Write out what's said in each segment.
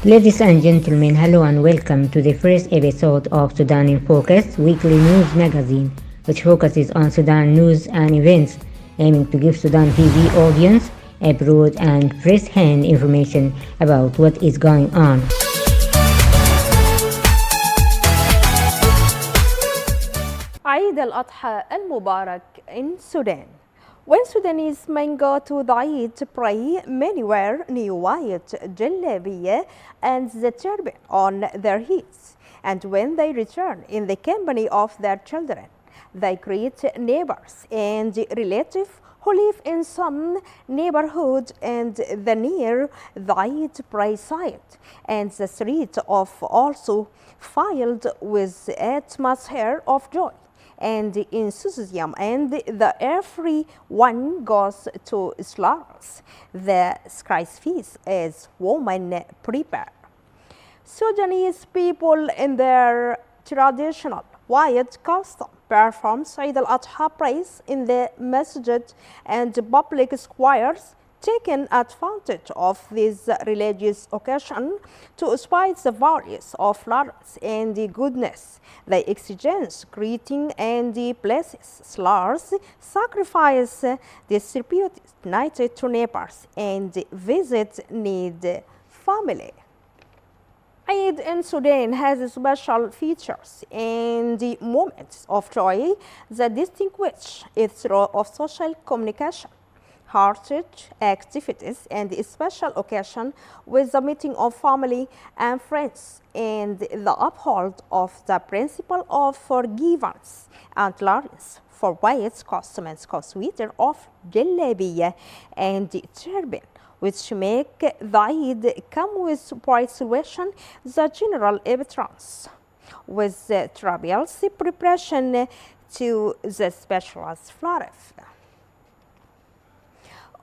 Ladies and gentlemen, hello and welcome to the first episode of Sudan In Focus, weekly news magazine, which focuses on Sudan news and events, aiming to give Sudan TV audience a broad and first-hand information about what is going on. عيد الأضحى المبارك in Sudan. When Sudanese men go to the Eid to pray, many wear new white jalabiyah and the turban on their heads. And when they return in the company of their children, they greet neighbors and relatives who live in some neighborhood and the near the Eid prayer site. And the street of also filled with atmosphere of joy and enthusiasm, and everyone goes to slaughter the sacrifice as women prepare. Sudanese people in their traditional white costume performs Eid al-Adha praise in the masjid and public squares, taking advantage of this religious occasion to spice the values of love and goodness. They exchange greeting and blesses, slurs, sacrifice, distribute night to neighbors, and visit need family. Eid in Sudan has special features and moments of joy that distinguish its role of social communication, heritage activities, and a special occasion with the meeting of family and friends and the uphold of the principle of forgiveness and tolerance for white customers consider of jalabiyah and turban, which make the Eid come with persuasion the general entrance with the trials preparation to the specialized flourish.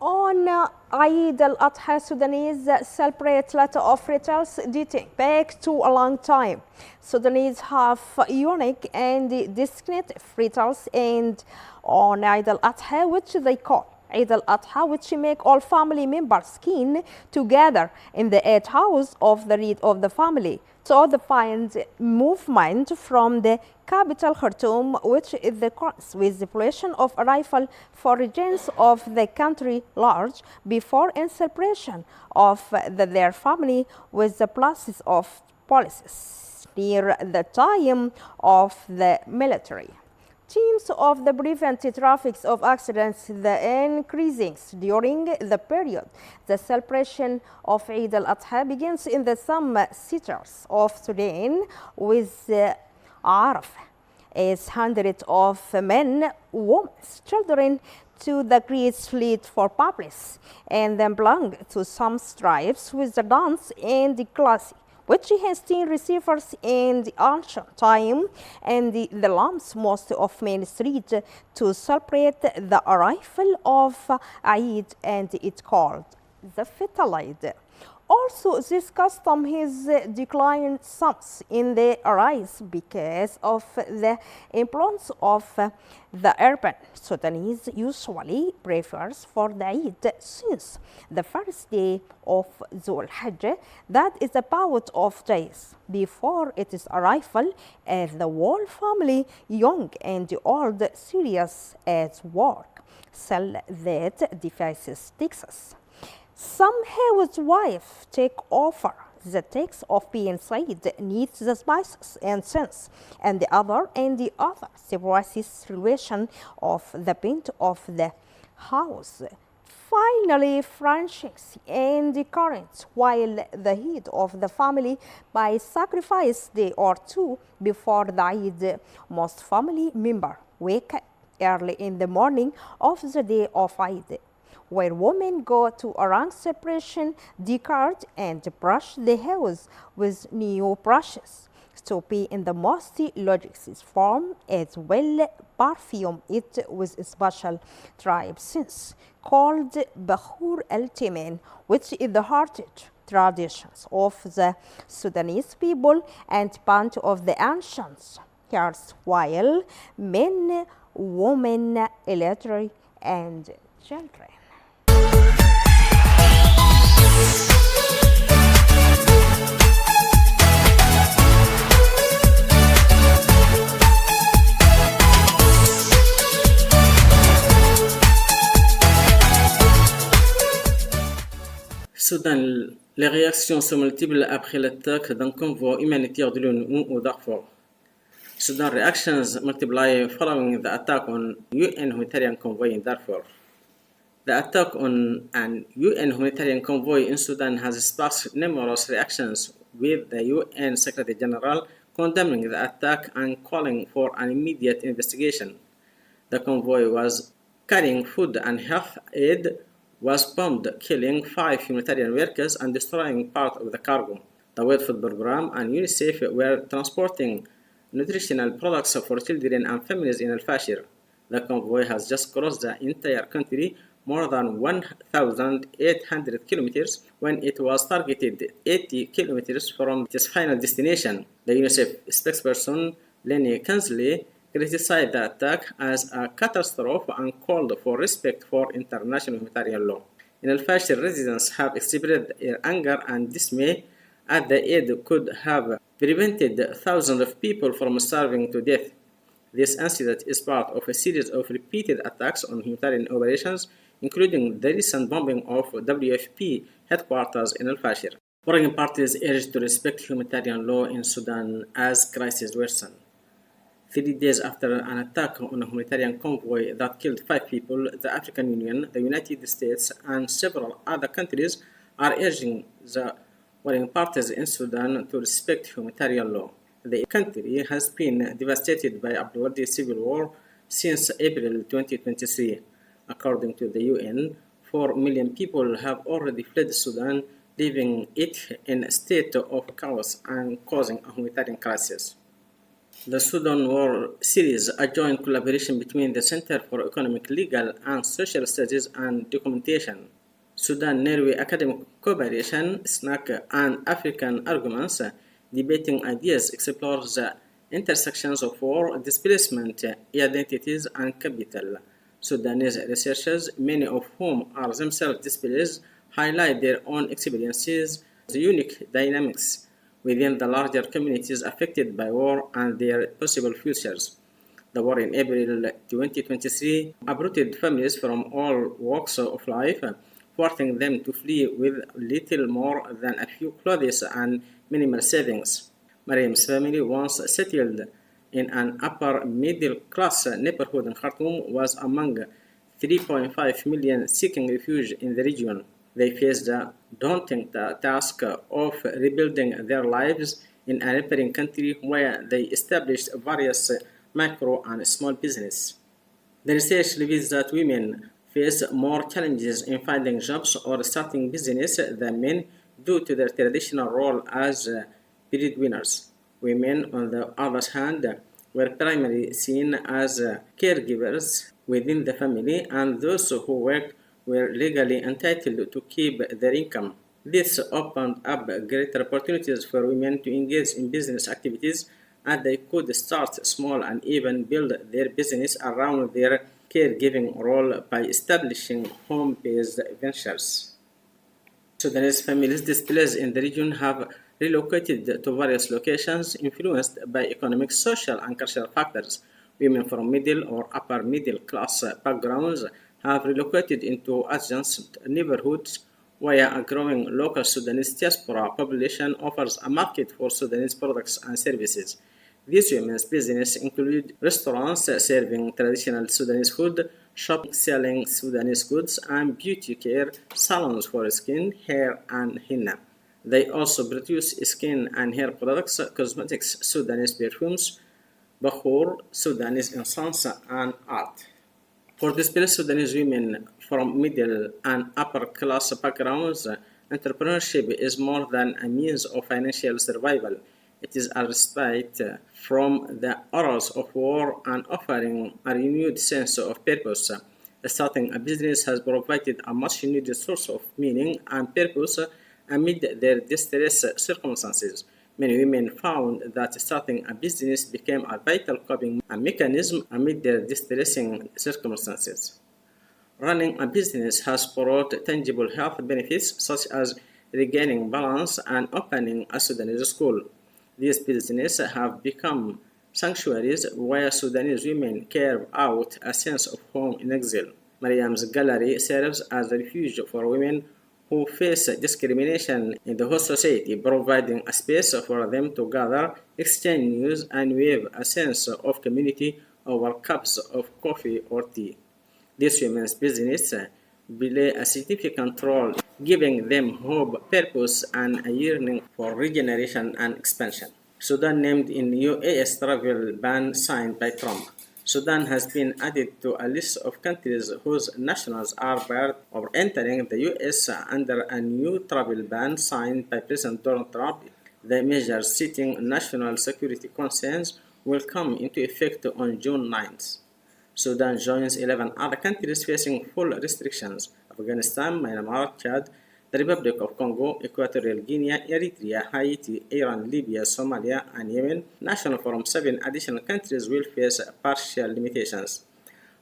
On Eid al-Adha, Sudanese celebrate lot of rituals dating back to a long time. Sudanese have unique and distinctive rituals, and on Eid al-Adha, which they call Eid al-Adha, which make all family members keen together in the Eid house of the Eid of the family. So the find movement from the capital Khartoum, which is the cross with the population of arrival for regions of the country large before and celebration of their family with the places of policies near the time of the military. Teams of the preventive traffic of accidents the increasing during the period. The celebration of Eid al-Adha begins in the some cities of Sudan with Araf, as hundreds of men, women, children to the great fleet for public, and then belong to some tribes with the dance and the classic, which has seen receivers in the ancient time and the lamps most of Main Street to celebrate the arrival of Eid, and it's called the Eid. Also, this custom has declined some in the rise because of the influence of the urban. Sudanese usually prefers for the Eid since the first day of Dhul Hijjah, that is about of days before its arrival, as the whole family, young and old, serious at work, sell that devices Texas. Some housewives take over the task of being inside needs the spices and scents, and the other separates relation of the paint of the house. Finally, friendships and the currents, while the head of the family by sacrifice day or two before the Eid, most family members wake up early in the morning of the day of Eid, where women go to around separation, decorate, and brush the house with new brushes to be in the most logistics form, as well perfume it with a special tribe sense called Bakhur al-Timen, which is the heritage traditions of the Sudanese people and part of the ancient years, while men, women, illiterate, and children. Soudan, les réactions sont multiples après l'attaque d'un convoi humanitaire de l'ONU au Darfour. Sudan reactions multiply following the attack on UN humanitarian convoy in Darfur. The attack on an UN humanitarian convoy in Sudan has sparked numerous reactions, with the UN Secretary General condemning the attack and calling for an immediate investigation. The convoy was carrying food and health aid, was bombed, killing 5 humanitarian workers and destroying part of the cargo. The World Food Programme and UNICEF were transporting nutritional products for children and families in Al-Fashir. The convoy has just crossed the entire country, more than 1,800 kilometers, when it was targeted 80 kilometers from its final destination. The UNICEF spokesperson, Lenny Kansley, criticized the attack as a catastrophe and called for respect for international humanitarian law. In Al-Fashir, residents have expressed their anger and dismay as the aid could have prevented thousands of people from starving to death. This incident is part of a series of repeated attacks on humanitarian operations, including the recent bombing of WFP headquarters in Al-Fashir. Foreign parties urged to respect humanitarian law in Sudan as crises worsen. 3 days after an attack on a humanitarian convoy that killed 5 people, the African Union, the United States, and several other countries are urging the warring parties in Sudan to respect humanitarian law. The country has been devastated by a bloody civil war since April 2023. According to the UN, 4 million people have already fled Sudan, leaving it in a state of chaos and causing a humanitarian crisis. The Sudan War Series, a joint collaboration between the Center for Economic, Legal, and Social Studies and Documentation, Sudan-Norway Academic Cooperation, SNAC, and African Arguments, debating ideas, explores the intersections of war, displacement, identities, and capital. Sudanese researchers, many of whom are themselves displaced, highlight their own experiences, the unique dynamics within the larger communities affected by war and their possible futures. The war in April 2023 uprooted families from all walks of life, forcing them to flee with little more than a few clothes and minimal savings. Mariam's family, once settled in an upper middle-class neighborhood in Khartoum, was among 3.5 million seeking refuge in the region. They faced the daunting task of rebuilding their lives in a neighboring country where they established various micro and small businesses. The research reveals that women face more challenges in finding jobs or starting business than men due to their traditional role as breadwinners. Women, on the other hand, were primarily seen as caregivers within the family, and those who worked were legally entitled to keep their income. This opened up greater opportunities for women to engage in business activities, and they could start small and even build their business around their caregiving role by establishing home-based ventures. Sudanese families displaced in the region have relocated to various locations influenced by economic, social, and cultural factors. Women from middle or upper middle class backgrounds have relocated into adjacent neighborhoods where a growing local Sudanese diaspora population offers a market for Sudanese products and services. These women's businesses include restaurants serving traditional Sudanese food, shops selling Sudanese goods, and beauty care salons for skin, hair, and henna. They also produce skin and hair products, cosmetics, Sudanese perfumes, bakhur, Sudanese incense, and art. For displaced Sudanese women from middle and upper class backgrounds, entrepreneurship is more than a means of financial survival. It is a respite from the horrors of war and offering a renewed sense of purpose. Starting a business has provided a much needed source of meaning and purpose amid their distressed circumstances. Many women found that starting a business became a vital coping mechanism amid their distressing circumstances. Running a business has brought tangible health benefits such as regaining balance and opening a Sudanese school. These businesses have become sanctuaries where Sudanese women carve out a sense of home in exile. Mariam's gallery serves as a refuge for women who face discrimination in the host society, providing a space for them to gather, exchange news, and weave a sense of community over cups of coffee or tea. These women's business play a significant role, giving them hope, purpose, and a yearning for regeneration and expansion. Sudan named in U.S. travel ban signed by Trump. Sudan has been added to a list of countries whose nationals are barred of entering the U.S. under a new travel ban signed by President Donald Trump. The measures citing national security concerns will come into effect on June 9th. Sudan joins 11 other countries facing full restrictions: Afghanistan, Myanmar, Chad, the Republic of Congo, Equatorial Guinea, Eritrea, Haiti, Iran, Libya, Somalia, and Yemen. Nationals from 7 additional countries will face partial limitations.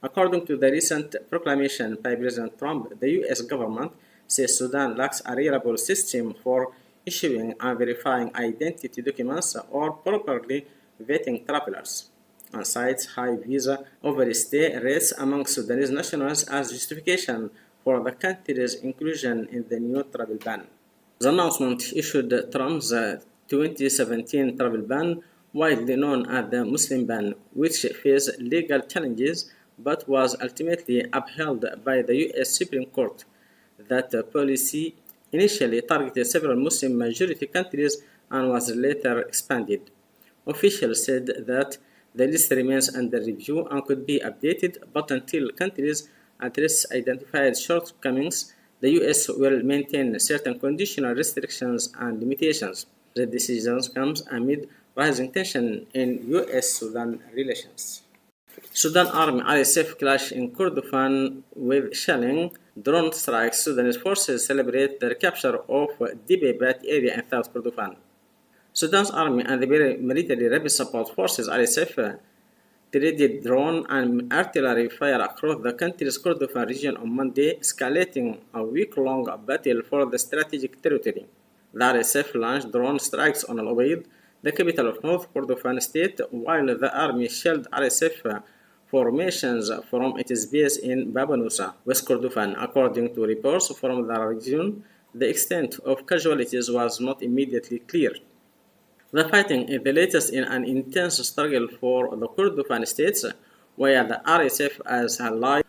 According to the recent proclamation by President Trump, the U.S. government says Sudan lacks a reliable system for issuing and verifying identity documents or properly vetting travelers, and cites high visa overstay rates among Sudanese nationals as justification for the country's inclusion in the new travel ban. The announcement issued Trump's 2017 travel ban, widely known as the Muslim ban, which faced legal challenges but was ultimately upheld by the U.S. Supreme Court. That policy initially targeted several Muslim-majority countries and was later expanded. Officials said that the list remains under review and could be updated, but until countries address identified shortcomings, the U.S. will maintain certain conditional restrictions and limitations. The decision comes amid rising tension in U.S.-Sudan relations. Sudan Army RSF clash in Kordofan with shelling. Drone strikes. Sudanese forces celebrate the recapture of Dibebat area in South Kordofan. Sudan's army and the military rapid support forces RSF traded drone and artillery fire across the country's Kordofan region on Monday, escalating a week-long battle for the strategic territory. The RSF launched drone strikes on Al-Ubaid, the capital of North Kordofan state, while the army shelled RSF formations from its base in Baba Nusa, West Kordofan. According to reports from the region, the extent of casualties was not immediately clear. The fighting is the latest in an intense struggle for the Kordofan states, where the RSF is allied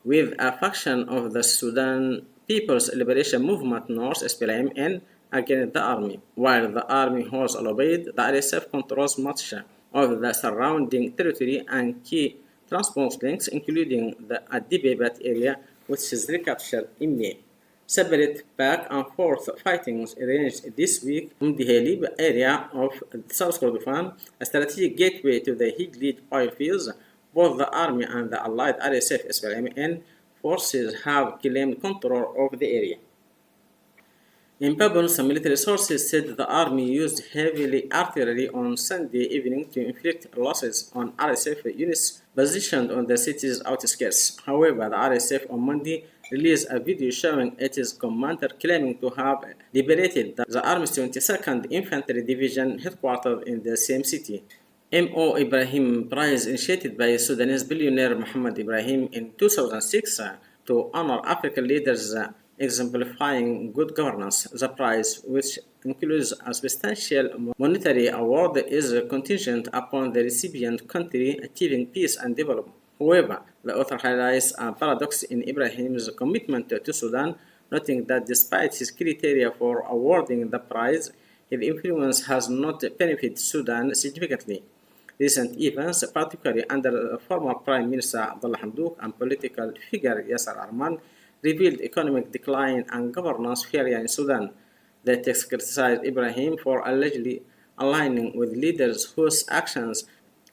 with a faction of the Sudan People's Liberation Movement North SPLM against the army. While the army holds Al-Ubaid, the RSF controls much of the surrounding territory and key transport links, including the Adibebat area, which is recaptured in May. Separate back and forth fightings ranged this week in the Halib area of South Kordofan, a strategic gateway to the Higlead oil fields. Both the army and the allied RSF SPLM forces have claimed control of the area. In Babylon, some military sources said the army used heavy artillery on Sunday evening to inflict losses on RSF units positioned on the city's outskirts. However, the RSF on Monday released a video showing its commander claiming to have liberated the Army's 22nd Infantry Division headquartered in the same city. M.O. Ibrahim Prize, initiated by Sudanese billionaire محمد Ibrahim in 2006 to honor African leaders exemplifying good governance. The prize, which includes a substantial monetary award, is contingent upon the recipient country achieving peace and development. However, the author highlights a paradox in Ibrahim's commitment to Sudan, noting that despite his criteria for awarding the prize, his influence has not benefited Sudan significantly. Recent events, particularly under former Prime Minister Abdullah Hamdok and political figure Yasser Arman, revealed economic decline and governance failure in Sudan. The text criticized Ibrahim for allegedly aligning with leaders whose actions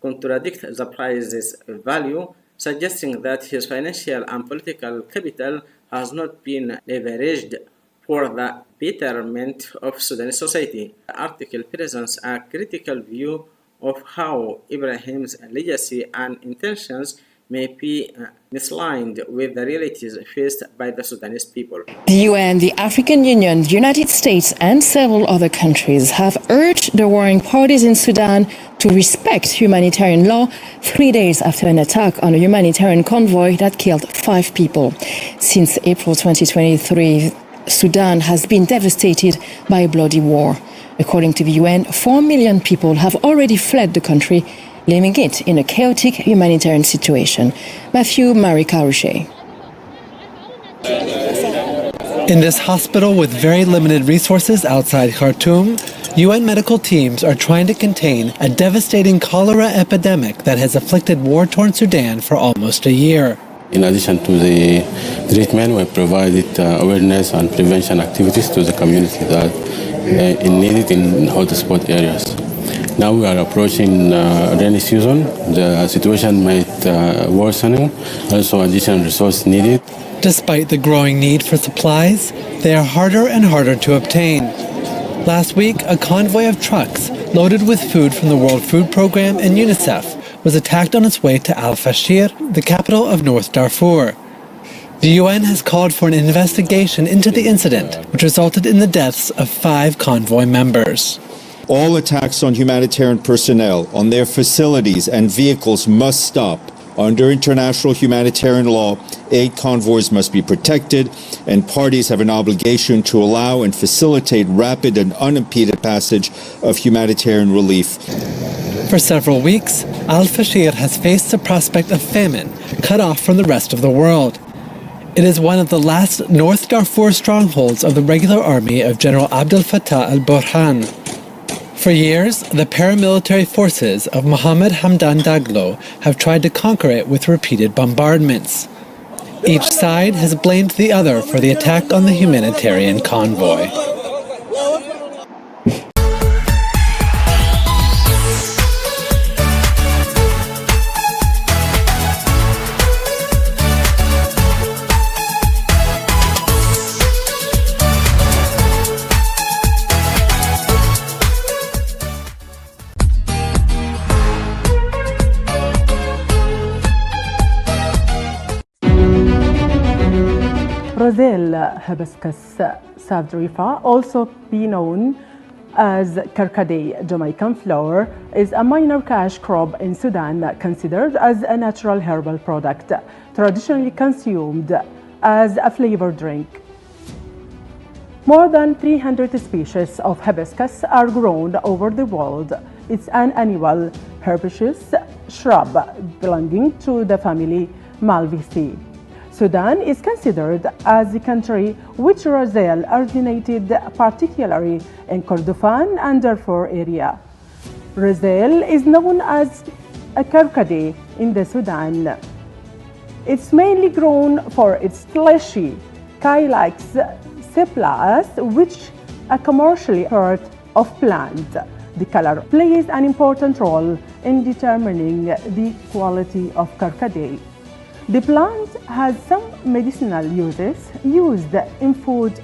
contradict the prize's value, suggesting that his financial and political capital has not been leveraged for the betterment of Sudanese society. The article presents a critical view of how Ibrahim's legacy and intentions may be misaligned with the realities faced by the Sudanese people. The UN, the African Union, the United States, and several other countries have urged the warring parties in Sudan to respect humanitarian law 3 days after an attack on a humanitarian convoy that killed 5 people. Since April 2023, Sudan has been devastated by a bloody war. According to the UN, 4 million people have already fled the country, leaving it in a chaotic humanitarian situation. Matthew Marika-Roche. In this hospital with very limited resources outside Khartoum, UN medical teams are trying to contain a devastating cholera epidemic that has afflicted war-torn Sudan for almost a year. In addition to the treatment, we provided awareness and prevention activities to the community that is needed in hotspot areas. Now we are approaching rainy season. The situation might worsen, also additional resources needed. Despite the growing need for supplies, they are harder and harder to obtain. Last week, a convoy of trucks loaded with food from the World Food Programme and UNICEF was attacked on its way to Al-Fashir, the capital of North Darfur. The UN has called for an investigation into the incident, which resulted in the deaths of 5 convoy members. All attacks on humanitarian personnel, on their facilities and vehicles must stop. Under international humanitarian law, aid convoys must be protected, and parties have an obligation to allow and facilitate rapid and unimpeded passage of humanitarian relief. For several weeks, Al-Fashir has faced the prospect of famine, cut off from the rest of the world. It is one of the last North Darfur strongholds of the regular army of General Abdel Fattah al-Burhan. For years, the paramilitary forces of Mohammed Hamdan Daglo have tried to conquer it with repeated bombardments. Each side has blamed the other for the attack on the humanitarian convoy. Brazil hibiscus sabdrifa, also be known as Karkadei Jamaican flower, is a minor cash crop in Sudan considered as a natural herbal product, traditionally consumed as a flavored drink. More than 300 species of hibiscus are grown over the world. It's an annual herbaceous shrub belonging to the family Malvaceae. Sudan is considered as the country which Brazil originated, particularly in Kordofan and Darfur area. Brazil is known as a Karkadei in the Sudan. It's mainly grown for its fleshy calyx sepals, which a commercially part of plant. The color plays an important role in determining the quality of Karkadei. The plant has some medicinal uses used in food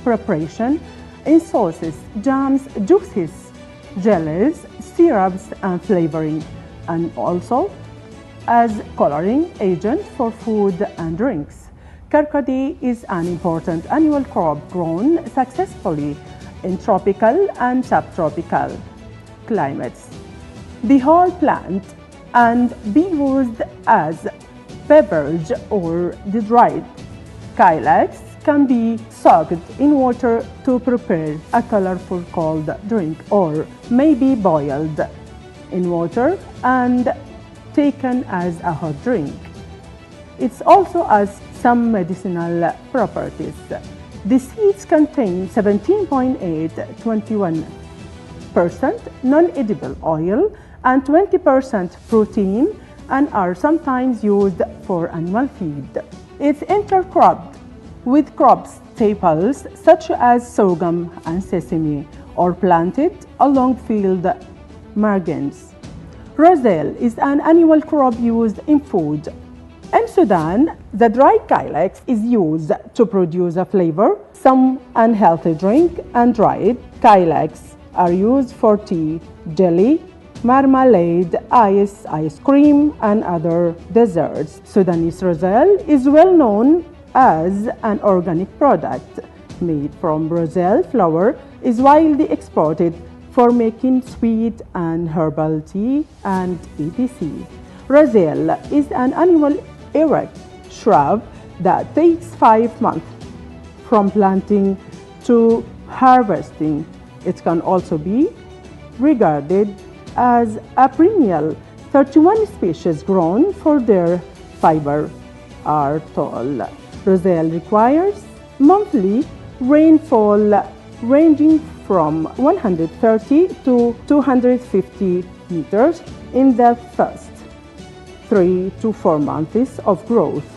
preparation, in sauces, jams, juices, jellies, syrups, and flavoring, and also as coloring agent for food and drinks. Karkadei is an important annual crop grown successfully in tropical and subtropical climates. The whole plant and be used as beverage, or the dried calyx can be soaked in water to prepare a colorful cold drink, or may be boiled in water and taken as a hot drink. It also has some medicinal properties. The seeds contain 17.8-21% non-edible oil and 20% protein, and are sometimes used for animal feed. It's intercropped with crop staples such as sorghum and sesame, or planted along field margins. Brazil is an annual crop used in food. In Sudan, the dried calyx is used to produce a flavor, some unhealthy drink, and dried calyx are used for tea, jelly, marmalade, ice cream, and other desserts. Sudanese roselle is well known as an organic product made from roselle flower, is widely exported for making sweet and herbal tea and etc. Roselle is an annual erect shrub that takes 5 months from planting to harvesting. It can also be regarded as a perennial. 31 species grown for their fiber are tall. Brazil requires monthly rainfall ranging from 130 to 250 meters in the first 3 to 4 months of growth.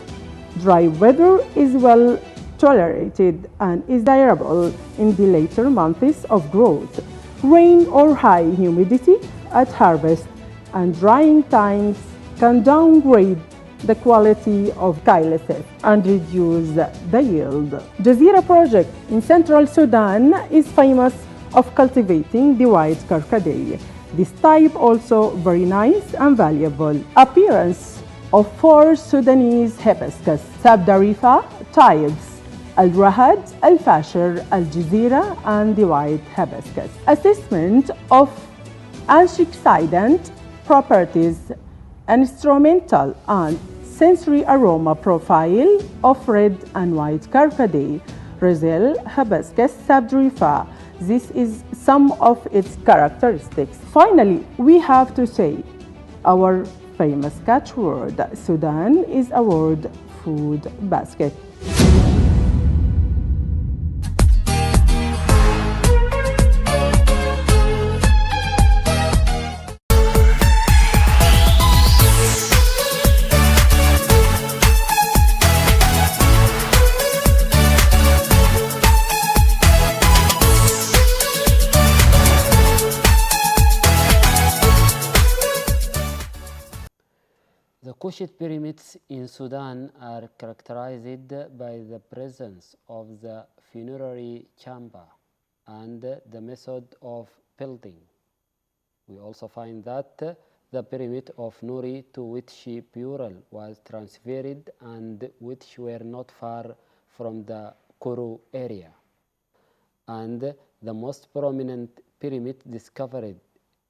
Dry weather is well tolerated and is desirable in the later months of growth. Rain or high humidity at harvest and drying times can downgrade the quality of kyliseth and reduce the yield. Jazeera project in central Sudan is famous of cultivating the white carcaday. This type also very nice and valuable. Appearance of 4 Sudanese hibiscus sabdarifa types: Al-Rahad, Al-Fashir, Al-Jazeera, and the white hibiscus. Assessment of antioxidant properties, instrumental and sensory aroma profile of red and white carcaday, Brazil hibiscus sabdarifa. This is some of its characteristics. Finally, we have to say our famous catchword: Sudan is a world food basket. The Kushite pyramids in Sudan are characterized by the presence of the funerary chamber and the method of building. We also find that the pyramid of Nuri, to which burial was transferred and which were not far from the Kuru area. And the most prominent pyramid discovered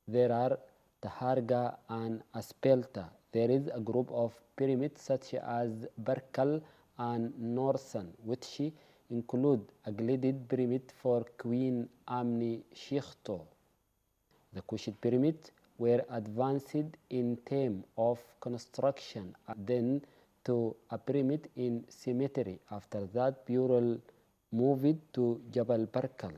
there are Taharga and Aspelta. There is a group of pyramids such as Barkal and Norsan, which include a gilded pyramid for Queen Amni Shikhto. The Kushite pyramids were advanced in terms of construction, then to a pyramid in symmetry. After that, burial moved to Jabal Barkal,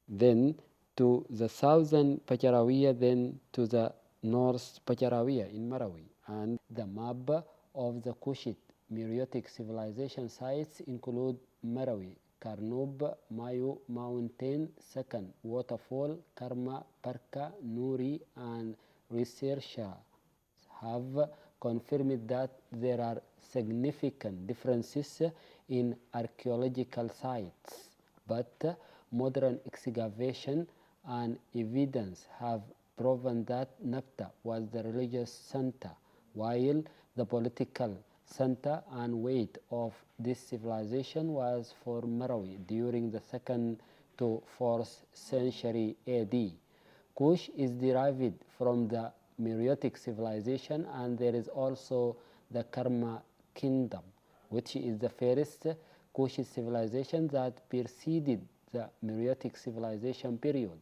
then to the southern Pajarawiya, then to the North Pajarawiya in Marawi. And the map of the Kushite Meroitic civilization sites include Marawi, Karnub, Mayu Mountain, Second Waterfall, Karma, Parka, Nuri, and researchers have confirmed that there are significant differences in archaeological sites, but modern excavation and evidence have proven that Nafta was the religious center, while the political center and weight of this civilization was for Marawi during the 2nd to 4th century AD. Kush is derived from the Meroitic civilization, and there is also the Karma kingdom, which is the first Kushite civilization that preceded the Meroitic civilization period,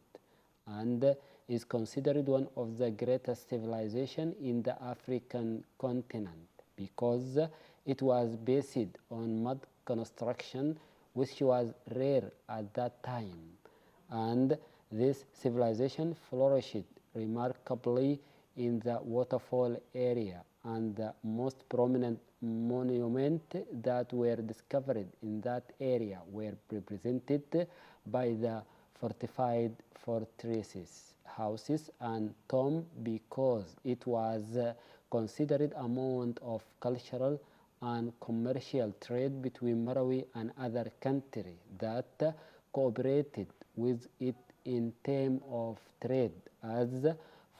and is considered one of the greatest civilizations in the African continent because it was based on mud construction, which was rare at that time. And this civilization flourished remarkably in the waterfall area, and the most prominent monuments that were discovered in that area were represented by the fortified fortresses, houses, and tombs, because it was considered a mount of cultural and commercial trade between Marawi and other countries that cooperated with it in terms of trade, as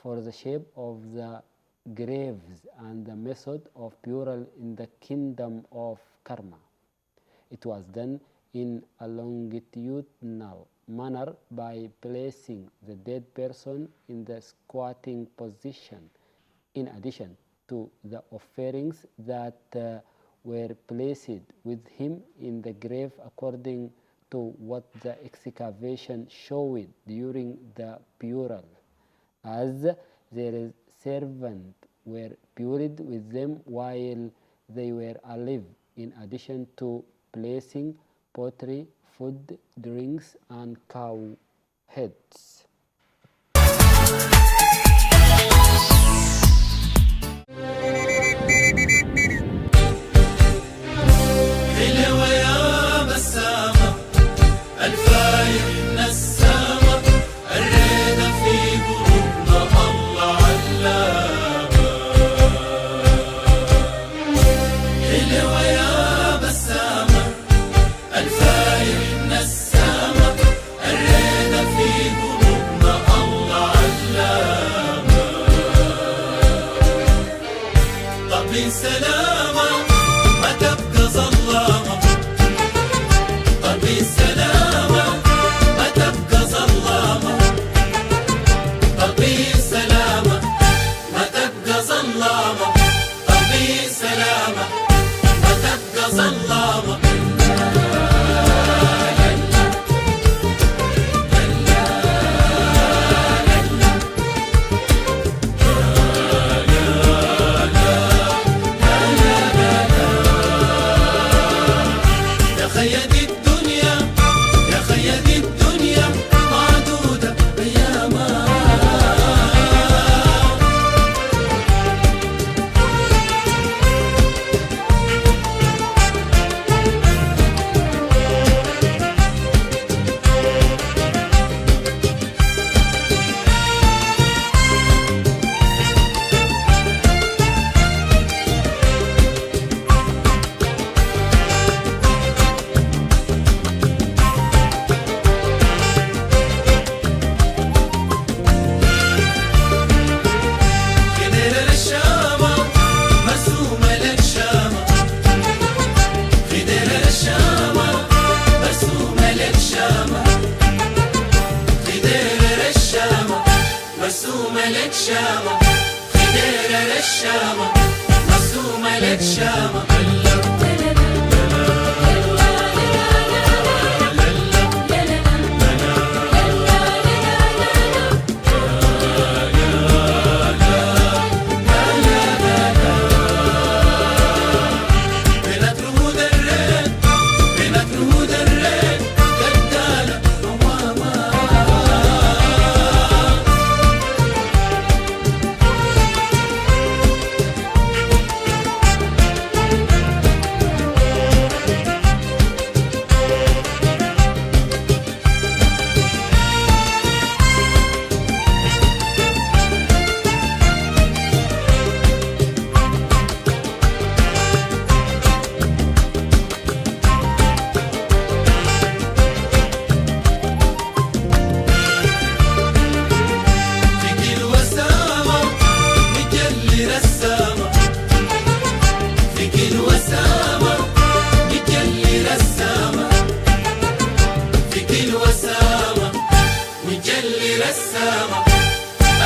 for the shape of the graves and the method of burial in the kingdom of Karma. It was done in a longitudinal manner by placing the dead person in the squatting position, in addition to the offerings that were placed with him in the grave according to what the excavation showed during the burial, as their servants were buried with them while they were alive, in addition to placing pottery, food, drinks, and cow heads.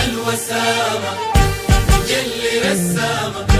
الوسامة مجلي رسامة